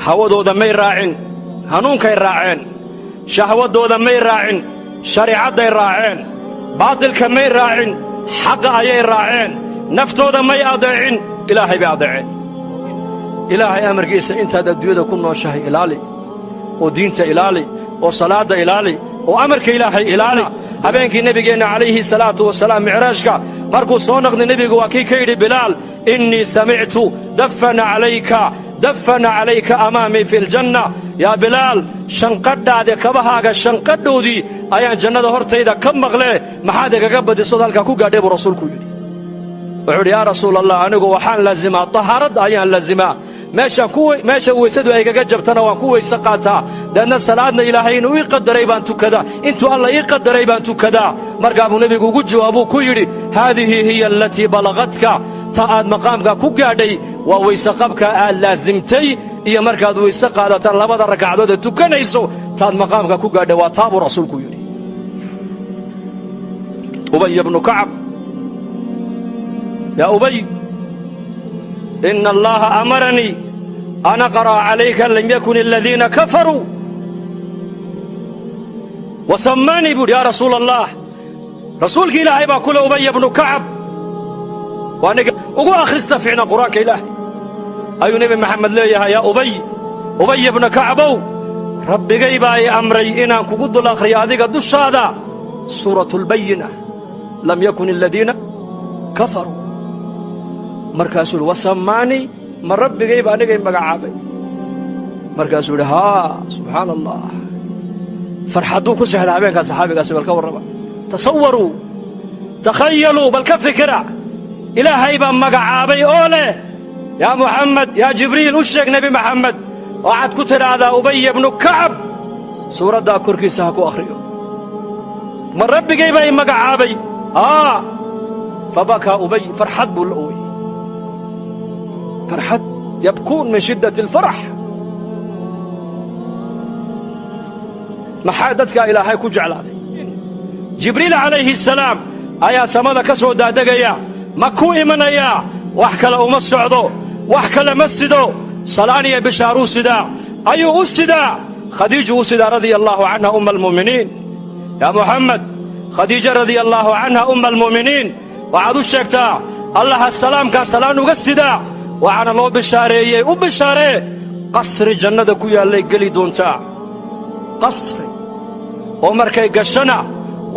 hawadooda may raacin hanuunkay raaceen shahwadooda may raacin shariicadday raaceen baatilka may raacin xaqa ayay raaceen naftooda may adeecin ilaahay bay adeeceen ilaahay amarkiisa intaad adduunyada ku nooshahay ilaali oo diinta ilaali oo salaada ilaali oo amarka ilaahay ilaali habeenkii nabigeenna calayhi salaatu wasalaam micraajka markuu soo noqday nebigu waa kii ka yidhi bilaal innii samictu dafana calayka amaamii fi ljanna yaa bilaal shanqadhaade kabahaaga shanqadhoodii ayaan jannada hortayda ka maqlee maxaad igaga badisood halkaa ku gaadhay buu rasuulku yidhi wuxuu yidhi yaa rasuul allah anigu waxaan laazimaa tahaaradda ayaan laazimaa meesha weysadu ay igaga jabtana waan ku weyse qaataa deedna salaadna ilaahay inuu ii qadaray baan tukadaa intuu alla ii qadaray baan tukadaa markaa buu nebigu ugu jawaabuu ku yidhi haadihi hiya alatii balaqadka ta aad maqaamka ku gaadhay waa weyseqabka aad laasimtay iyo markaad weyse qaadataan labada ragcadood ee tukanayso taad maqaamka ku gaadhay waa taa buu rasuulku yidhi ubay bnu kacab yaa ubay إن الله أمرني أن أقرأ عليك لم يكن الذين كفروا وسماني بول يا رسول الله رسولك إلهي باكل أبي بن كعب وأنا أقول أخرست فينا قرآنك إلهي أي نبي محمد ليها يا أبي بن كعب ربي قيباي أمري إنا كقد الآخر يا ذيك الدش هذا سورة البينة لم يكن الذين كفروا markaasuu yidhi wasamaani ma rabbigay baa anigay magacaabay markaasuu yidhi haa subxaana allah farxadduu ku sexda habeenkaa saxaabigaasi bal ka warrama tasawaruu takhayaluu bal ka fikira ilaahay baa magacaabay oo leh yaa muxamed yaa jibriil u sheeg nebi maxamed waxaad ku tidhaahdaa ubay bnu kacab suuraddaa korkiisa ha ku akhriyo ma rabbigay baa i magacaabay fabakaa ubay farxad buu la ooyey فرحت يبكون من شدة الفرح محادثك إلهي كجعل هذا جبريل عليه السلام أيا سماذا كسو دادقيا مكو إمنيا وحكلا أمسعدو وحكلا مسدو صلاني بشارو سدا أيو أسدا خديجة أسدا رضي الله عنها أم المؤمنين يا محمد خديجة رضي الله عنها أم المؤمنين وعدو الشيكتا الله السلام كسلام وقسدا وعنا الله بشاري وبشاري قصر جنة كويا اللي قلي دونتا قصر ومركي قشنا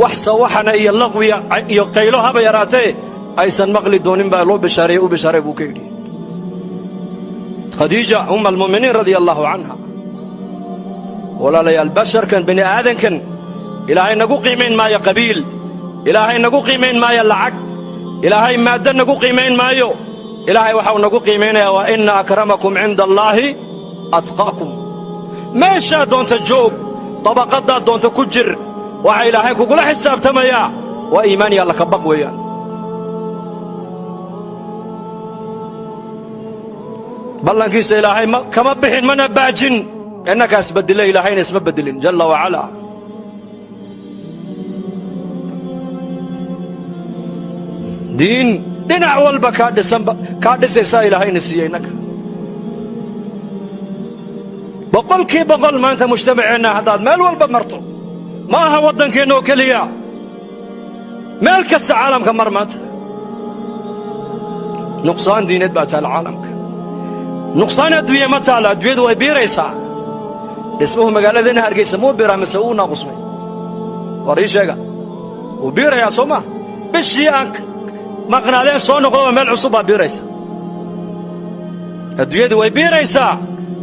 وحسا وحنا إيا اللغوي يقيلوها بيراتي أيسان مغلي دونين با الله بشاري وبشاري بوكيدي خديجة أم المؤمنين رضي الله عنها ولا لي البشر كان بني آدم كان إلهي نقو قيمين ما يا قبيل إلهي نقو قيمين ما يا لعق إلهي مادة نقو قيمين ما يو إلهي وحاو نقو قيمين وإن أكرمكم عند الله أتقاكم ما شاء دون تجوب طبقات دون تكجر وحا إلهي كقول حساب تميا وإيماني الله كبق ويا بلن كيس إلهي كما بحين من باجن إنك أسبد الله إلهي اسم بدلين جل وعلا دين dhinac walba kaa dhisaysaa ilaahayna siiyey innaka boqolkiiba boqol maanta mujtamaceenna haddaad meel walba marto ma aha waddankeenna oo keliya meel kasta caalamka mar maanta nuqsaan diineed baa taala caalamka nuqsaan adduunye ma taala adduunyadu way biiraysaa dhismuhu magaaladeenna hargeysa muu biiraa mise uu naaqusmay war ii sheega wuu biirayaa soo maa bishii aan maqnaadeen soo noqdaba meel cusub baa biiraysa adduunyadu way biiraysaa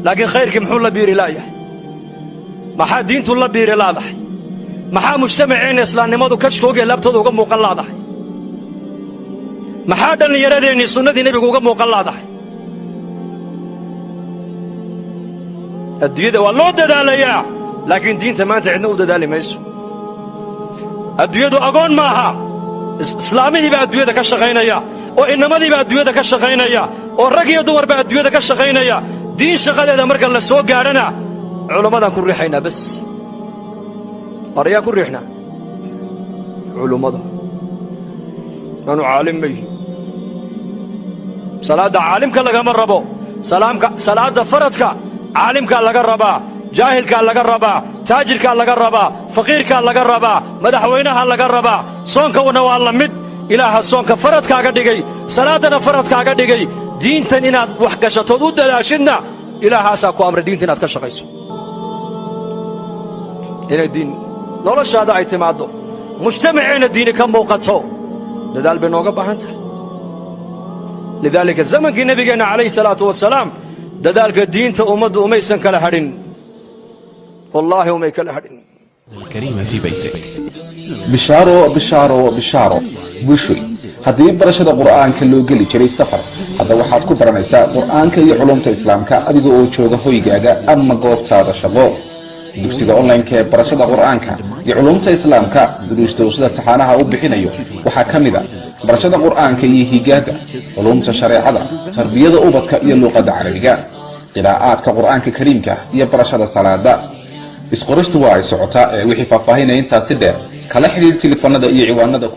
laakiin khayrkii muxuu la biiri laayahay maxaa diintu la biiri laadahay maxaa mujtamaceenna islaamnimadu kashkoogee laabtooda uga muuqan laadahay maxaa dhallinyaradeenni sunnadii nebigu uga muuqan laadahay adduunyada waa loo dadaalayaa laakiin diinta maanta cidna u dadaali mayso adduunyadu agoon maaha islaamihii baa adduunyada ka shaqaynaya oo inamadii baa adduunyada ka shaqaynaya oo rag iyo dumar baa adduunyada ka shaqaynaya diin shaqadeeda marka la soo gaadhana culimmadaan ku riixaynaa bas aryaa ku riixnaa culummada aanu caalim ma yihin salaadda caalimka lagama rabo salaadda faradka caalimkaa laga rabaa, jaahilkaa laga rabaa, taajirkaa laga rabaa, faqiirkaa laga rabaa, madaxweynaha laga rabaa. soonkawana waa la mid. ilaaha soonka faradkaaga dhigay, salaadana faradkaaga dhigay. diintan inaad wax gashatood u dadaashidna ilaahaasaa ku amray diinta inaad ka shaqayso. inay diin noloshaada ay timaaddo, mujtamaceenna diini ka muuqato, dadaal bay nooga baahan tahay. lidaalika zamankii nebigeenna calayhi salaatu wasalaam dadaalka diinta ummaddu umaysan kala hadhin. wallaahi umay kala hadhin. الكريم في بيتك. bishaaro bishaaro bishaaro bushoy haddii barashada qur'aanka loo geli jiray safar hadda waxaad ku baranaysaa qur'aanka iyo culumta islaamka adiga oo jooga hoygaaga ama goobtaada shaqo. dugsiga online-ka ee barashada qur'aanka iyo culumta islaamka duruusta sida taxaanaha u bixinayo waxaa ka mid ah barashada qur'aanka iyo higaada, culumta shareecada, tarbiyada ubadka iyo luqadda carabiga, qiraa'aadka qur'aanka kariimka iyo barashada salaada. isqoristu waa ay socotaa. wixii faahfaahinaya intaasi dheer kala xidhiir telefoonada iyo ciwaanada